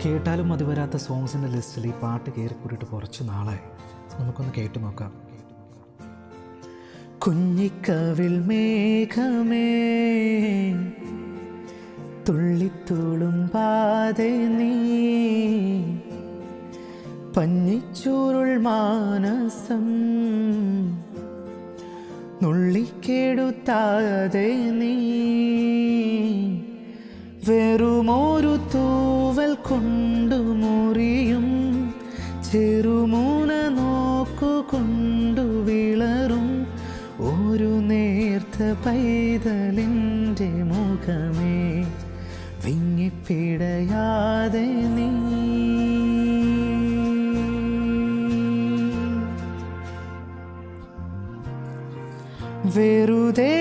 കേട്ടാലും മതി വരാത്ത സോങ്സിൻ്റെ ലിസ്റ്റിൽ ഈ പാട്ട് കയറി കൂടിയിട്ട് കുറച്ച് നാളായി. നമുക്കൊന്ന് കേട്ടു നോക്കാം. കുഞ്ഞിക്കവിൽ മേഘമേ തുള്ളിത്തുളും പാതെ നീ പഞ്ഞിച്ചൂരുൾ മാനസം നുള്ളിക്കെടുത്താതെ നീ വെറുമൊരു തൂവൽ കൊണ്ടു മുറിയും ചെറുമൂന നോക്കുകൊണ്ടു വിളറും ഒരു നേർത്ത പൈതലിൻ്റെ മുഖമേ വിങ്ങിപ്പിടയാതെ നീ വെറുതെ